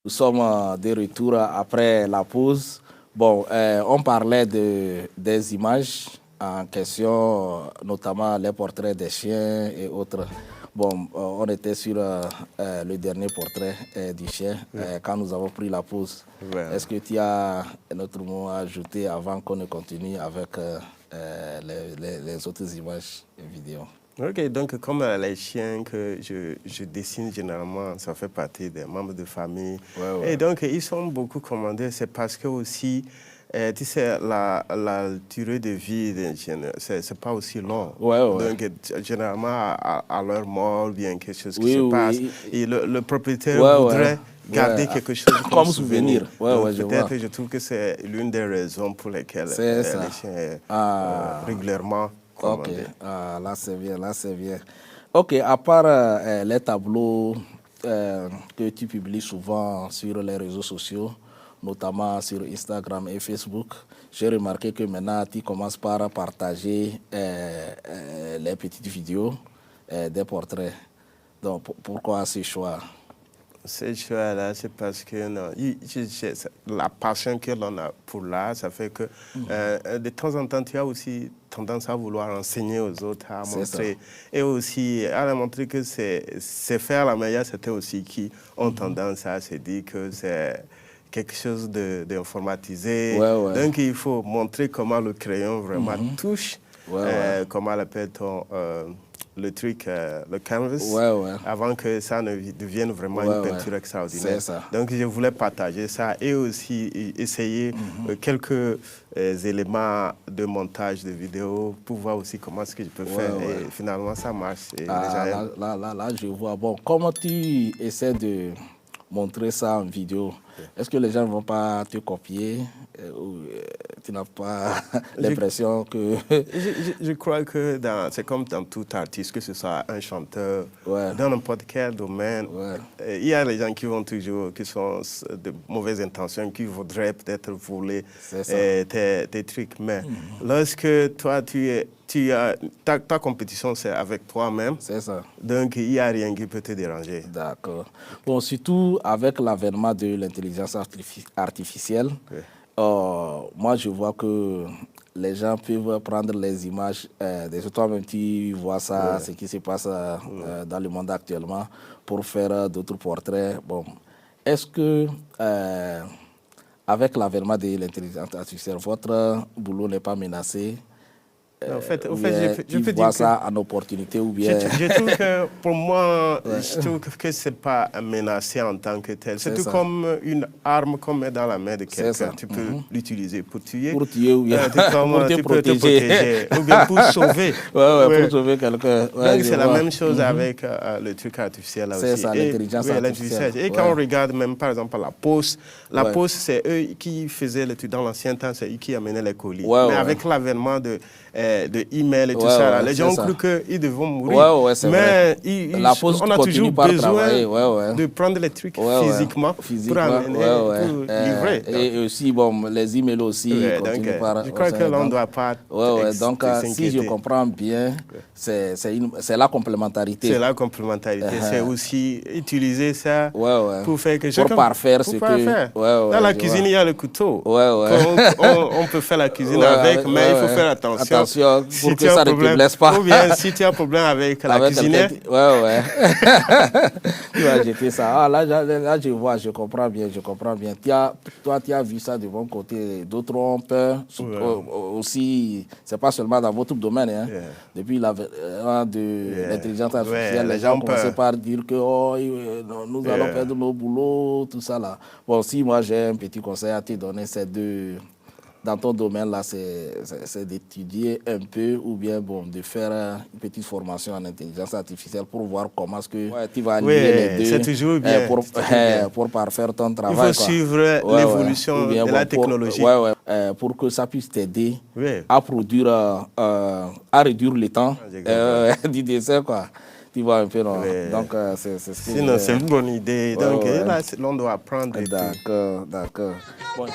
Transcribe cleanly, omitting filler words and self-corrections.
Nous sommes de retour après la pause. Bon, on parlait des images en question, notamment les portraits des chiens et autres. Bon, on était sur le dernier portrait du chien quand nous avons pris la pause. Ouais. Est-ce que tu as un autre mot à ajouter avant qu'on ne continue avec les autres images et vidéos? Ok, donc comme les chiens que je dessine généralement, ça fait partie des membres de famille. Ouais. Et donc, ils sont beaucoup commandés. C'est parce que aussi, tu sais, la durée de vie d'un chien, c'est pas aussi long. Ouais. Donc, généralement, à leur mort, bien quelque chose qui se passe. Et le propriétaire voudrait garder quelque chose comme souvenir. Peut-être que je trouve que c'est l'une des raisons pour lesquelles les chiens régulièrement. Ok, là c'est bien, là c'est bien. Ok, à part les tableaux que tu publies souvent sur les réseaux sociaux, notamment sur Instagram et Facebook, j'ai remarqué que maintenant tu commences par partager les petites vidéos des portraits. Donc pourquoi ce choix? Ce choix-là, c'est parce que la passion que l'on a pour l'art, ça fait que de temps en temps, tu as aussi tendance à vouloir enseigner aux autres, à montrer. Et aussi à montrer que c'est faire la meilleure, c'était aussi qui ont tendance à se dire que c'est quelque chose d'informatisé. Donc il faut montrer comment le crayon vraiment touche, comment l'appelle-t-on le truc, le canvas, avant que ça ne devienne vraiment une peinture extraordinaire. Donc, je voulais partager ça et aussi essayer quelques éléments de montage de vidéo pour voir aussi comment est-ce que je peux faire. Et finalement, ça marche. Et là, je vois. Bon, comment tu essaies de montrer ça en vidéo? Est-ce que les gens ne vont pas te copier ou tu n'as pas l'impression que... je crois que c'est comme dans tout artiste, que ce soit un chanteur, dans n'importe quel domaine, il y a les gens qui vont toujours, qui sont de mauvaises intentions, qui voudraient peut-être voler tes trucs. Mais lorsque toi, ta compétition, c'est avec toi-même. C'est ça. Donc, il n'y a rien qui peut te déranger. D'accord. Bon, surtout avec l'avènement de l'intelligence artificielle, moi, je vois que les gens peuvent prendre les images, toi-même, tu vois ça, ce qui se passe dans le monde actuellement, pour faire d'autres portraits. Bon, est-ce que, avec l'avènement de l'intelligence artificielle, votre boulot n'est pas menacé? En fait, je peux dire ça en opportunité ou bien... Je trouve que, pour moi, je trouve que ce n'est pas menacé en tant que tel. C'est tout comme une arme qu'on met dans la main de quelqu'un. Tu peux l'utiliser pour tuer. Pour tuer ou bien tu peux te protéger. Ou bien pour sauver. Pour sauver quelqu'un. Donc, c'est la même chose avec le truc artificiel. C'est ça, l'intelligence artificielle. Et quand on regarde même, par exemple, la poste, c'est eux qui faisaient le truc dans l'ancien temps, c'est eux qui amenaient les colis. Mais avec l'avènement de email et tout ça. Là. Les gens ont cru qu'ils devaient mourir. Mais on a toujours besoin de prendre les trucs physiquement pour amener, pour livrer. Et aussi, bon, les emails aussi. Je crois que l'on ne doit pas donc, si je comprends bien, c'est la complémentarité. C'est la complémentarité. C'est aussi utiliser ça pour faire quelque chose. Pour parfaire ce que... Dans la cuisine, il y a le couteau. On peut faire la cuisine avec, mais il faut faire attention. Pour que ça ne te blesse pas. Ou bien si tu as un problème avec la cuisinière. Tu vas jeter ça. Là, je vois, je comprends bien. Toi, tu as vu ça de bon côté. D'autres ont peur. Aussi, c'est pas seulement dans votre domaine. Hein. Depuis l'avènement de l'intelligence artificielle, les gens ont commencé par dire que nous allons perdre nos boulots, tout ça là. Bon, si moi j'ai un petit conseil à te donner, c'est dans ton domaine, là, c'est d'étudier un peu ou bien de faire une petite formation en intelligence artificielle pour voir comment est-ce que tu vas allier les deux. C'est toujours bien. Pour parfaire ton travail. Il faut suivre l'évolution de la technologie. Pour que ça puisse t'aider à produire, à réduire le temps du dessin, quoi. Tu vois un peu, non? Donc, sinon, c'est une bonne idée. Donc, là, l'on doit apprendre. D'accord. Bon.